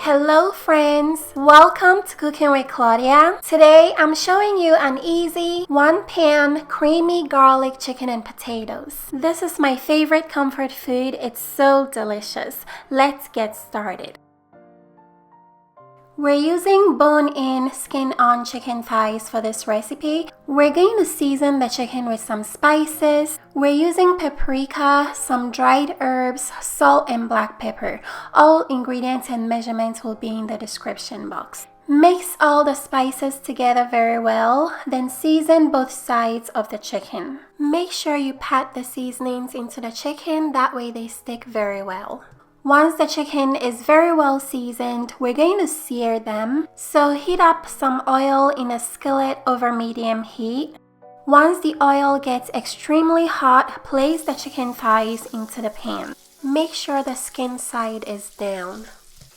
Hello friends, welcome to Cooking with Claudia. Today I'm showing you an easy one-pan creamy garlic chicken and potatoes. This is my favorite comfort food. It's so delicious. Let's get started. We're using bone-in, skin-on chicken thighs for this recipe. We're going to season the chicken with some spices. We're using paprika, some dried herbs, salt, and black pepper. All ingredients and measurements will be in the description box. Mix all the spices together very well, then season both sides of the chicken. Make sure you pat the seasonings into the chicken, that way they stick very well. Once the chicken is very well seasoned, we're going to sear them. So heat up some oil in a skillet over medium heat. Once the oil gets extremely hot, place the chicken thighs into the pan. Make sure the skin side is down.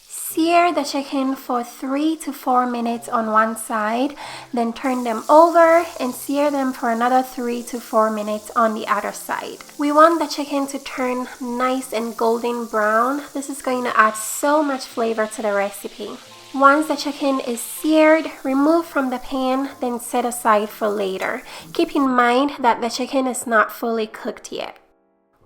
Sear the chicken for 3 to 4 minutes on one side, then turn them over and sear them for another 3 to 4 minutes on the other side. We want the chicken to turn nice and golden brown. This is going to add so much flavor to the recipe. Once the chicken is seared, remove from the pan, then set aside for later. Keep in mind that the chicken is not fully cooked yet.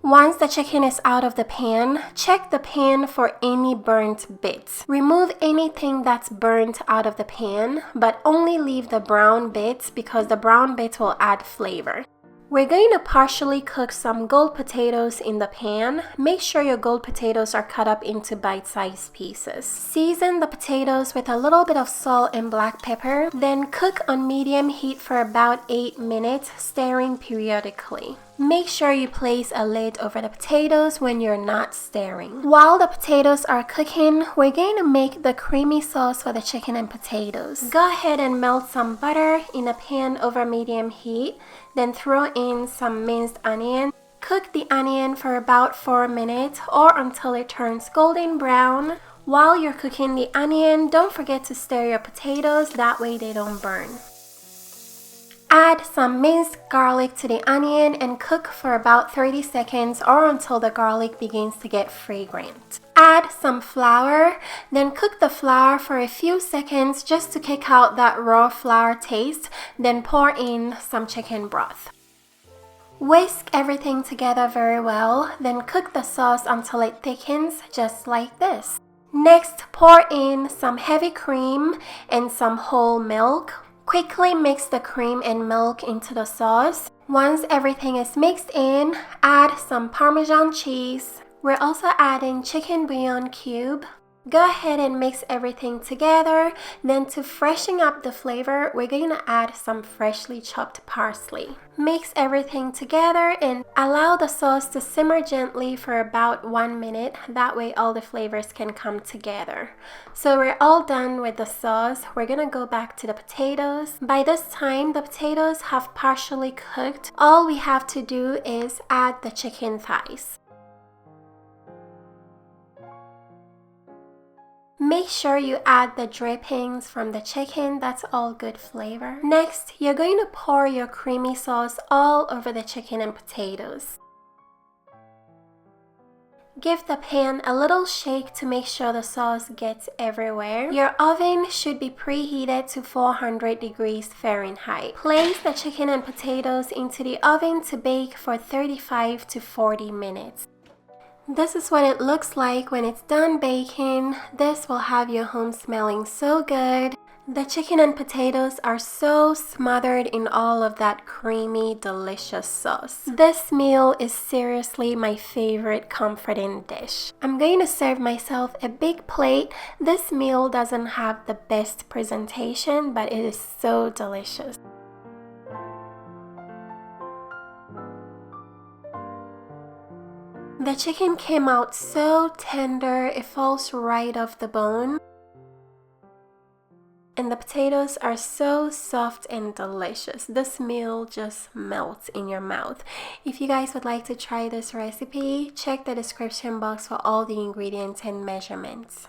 Once the chicken is out of the pan, check the pan for any burnt bits. Remove anything that's burnt out of the pan, but only leave the brown bits because the brown bits will add flavor. We're going to partially cook some gold potatoes in the pan. Make sure your gold potatoes are cut up into bite-sized pieces. Season the potatoes with a little bit of salt and black pepper, then cook on medium heat for about 8 minutes, stirring periodically. Make sure you place a lid over the potatoes when you're not stirring. While the potatoes are cooking, we're going to make the creamy sauce for the chicken and potatoes. Go ahead and melt some butter in a pan over medium heat, then throw in some minced onion. Cook the onion for about 4 minutes or until it turns golden brown. While you're cooking the onion, don't forget to stir your potatoes, that way they don't burn. Add some minced garlic to the onion and cook for about 30 seconds or until the garlic begins to get fragrant. Add some flour, then cook the flour for a few seconds just to kick out that raw flour taste, then pour in some chicken broth. Whisk everything together very well, then cook the sauce until it thickens just like this. Next, pour in some heavy cream and some whole milk. Quickly mix the cream and milk into the sauce. Once everything is mixed in, add some Parmesan cheese. We're also adding chicken bouillon cube. Go ahead and mix everything together. Then to freshen up the flavor, we're going to add some freshly chopped parsley. Mix everything together and allow the sauce to simmer gently for about 1 minute. That way all the flavors can come together. So we're all done with the sauce. We're going to go back to the potatoes. By this time, the potatoes have partially cooked. All we have to do is add the chicken thighs. Make sure you add the drippings from the chicken, that's all good flavor. Next, you're going to pour your creamy sauce all over the chicken and potatoes. Give the pan a little shake to make sure the sauce gets everywhere. Your oven should be preheated to 400 degrees Fahrenheit. Place the chicken and potatoes into the oven to bake for 35 to 40 minutes. This is what it looks like when it's done baking. This will have your home smelling so good. The chicken and potatoes are so smothered in all of that creamy, delicious sauce. This meal is seriously my favorite comforting dish. I'm going to serve myself a big plate. This meal doesn't have the best presentation, but it is so delicious. The chicken came out so tender, it falls right off the bone. And the potatoes are so soft and delicious. This meal just melts in your mouth. If you guys would like to try this recipe, check the description box for all the ingredients and measurements.